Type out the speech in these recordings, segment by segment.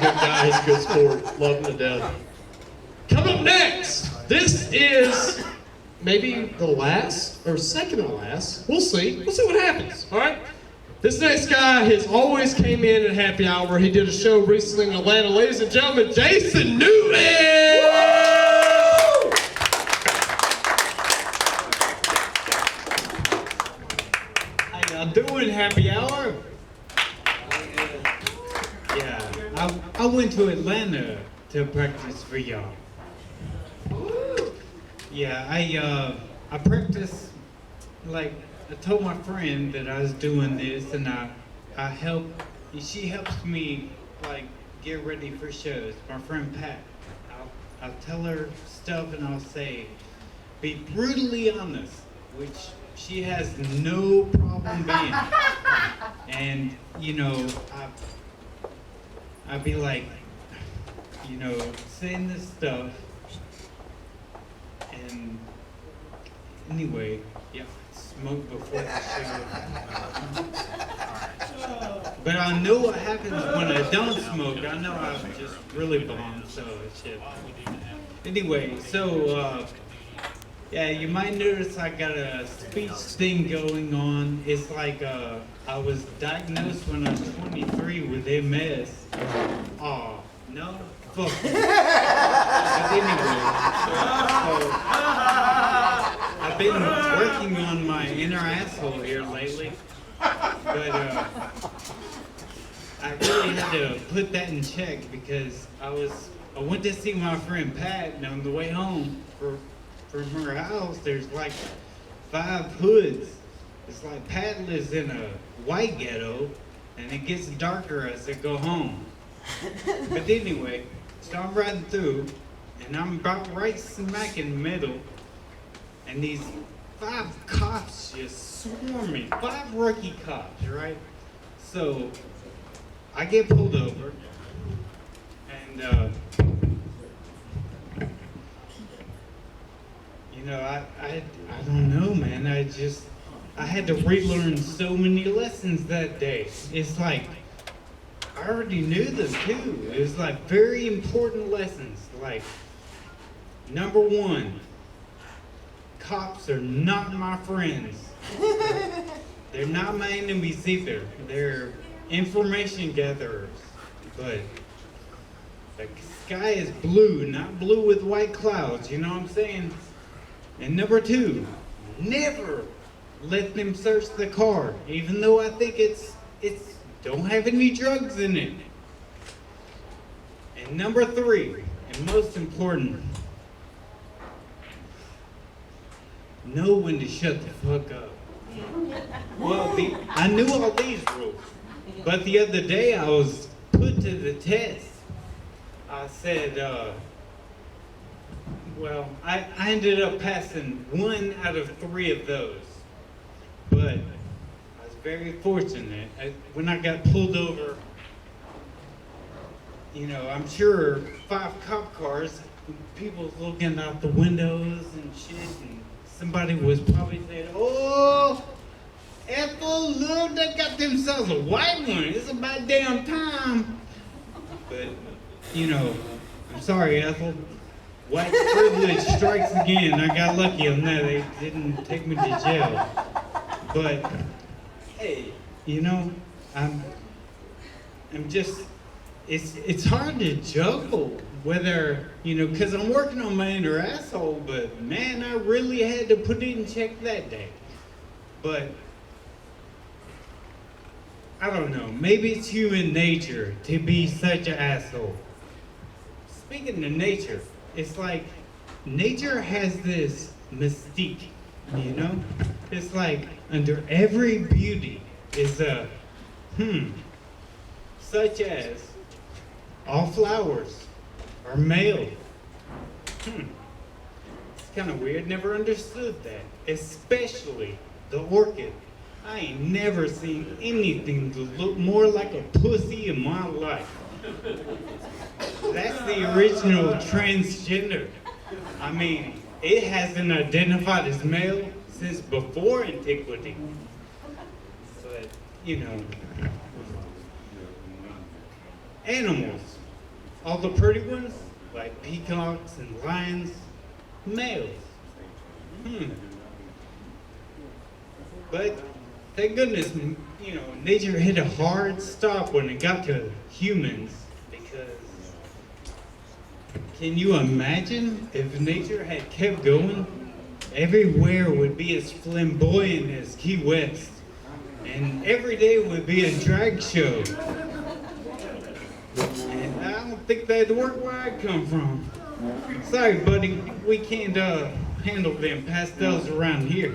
good guy. He's a good sport. Love him to death. Coming up next, this is maybe the last or second to last. We'll see. We'll see what happens. All right. This next guy has always came in at happy hour. He did a show recently in Atlanta. Ladies and gentlemen, Jason Newman! How y'all doing, happy hour? Yeah, I went to Atlanta to practice for y'all. Yeah, I practiced, like, I told my friend that I was doing this, and she helps me, like, get ready for shows. My friend Pat, I'll tell her stuff and I'll say, be brutally honest, which she has no problem being. And, you know, I'd be like, you know, saying this stuff, and anyway, yeah. Smoke before the show. But I know what happens when I don't smoke. I know I'm just really bombed, so shit. Anyway, so yeah, you might notice I got a speech thing going on. It's like I was diagnosed when I was 23 with MS. Oh, no? Fuck. But anyway, so I've been working on my inner asshole here lately, but I really had to put that in check because I went to see my friend Pat, and on the way home from her house, there's like 5 hoods. It's like Pat lives in a white ghetto, and it gets darker as I go home. But anyway, so I'm riding through, and I'm about right smack in the middle. And these 5 cops just swarm me. 5 rookie cops, right? So I get pulled over, and you know, I don't know, man. I had to relearn so many lessons that day. It's like I already knew them too. It was like very important lessons. Like, number 1. Cops are not my friends. They're not my enemies either. They're information gatherers. But the sky is blue, not blue with white clouds, you know what I'm saying? And number 2, never let them search the car, even though I think it's don't have any drugs in it. And number 3, and most important, know when to shut the fuck up. Well, I knew all these rules, but the other day I was put to the test. I said, well, I ended up passing 1 out of 3 of those, but I was very fortunate. When I got pulled over, you know, I'm sure 5 cop cars, people looking out the windows and shit, and somebody was probably saying, oh, Ethel, look, they got themselves a white one. It's about damn time. But, you know, I'm sorry, Ethel. White privilege strikes again. I got lucky on that. They didn't take me to jail. But, hey, you know, I'm just, it's hard to juggle whether, you know, because I'm working on my inner asshole, but man, I really had to put it in check that day. But I don't know, maybe it's human nature to be such an asshole. Speaking of nature, it's like nature has this mystique, you know? It's like under every beauty is a such as all flowers are male. It's kind of weird, never understood that. Especially the orchid. I ain't never seen anything to look more like a pussy in my life. That's the original transgender. I mean, it hasn't identified as male since before antiquity. But, you know, animals. all the pretty ones, like peacocks and lions, males. But thank goodness, nature hit a hard stop when it got to humans, because can you imagine if nature had kept going? Everywhere would be as flamboyant as Key West, and every day would be a drag show. And I don't think that'd work where I come from. Sorry, buddy, we can't handle them pastels around here.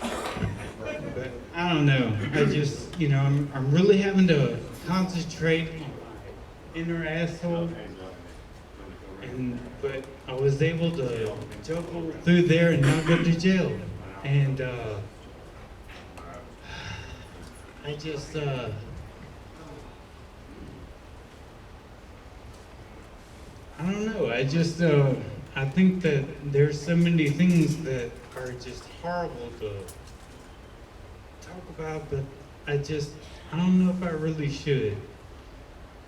But I don't know. I just, I'm really having to concentrate on my inner asshole. But I was able to juggle through there and not go to jail. And I just I don't know. I think that there's so many things that are just horrible to talk about, but I don't know if I really should.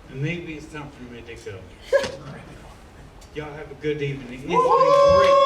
And maybe it's time for me to go. Y'all have a good evening. It's been great.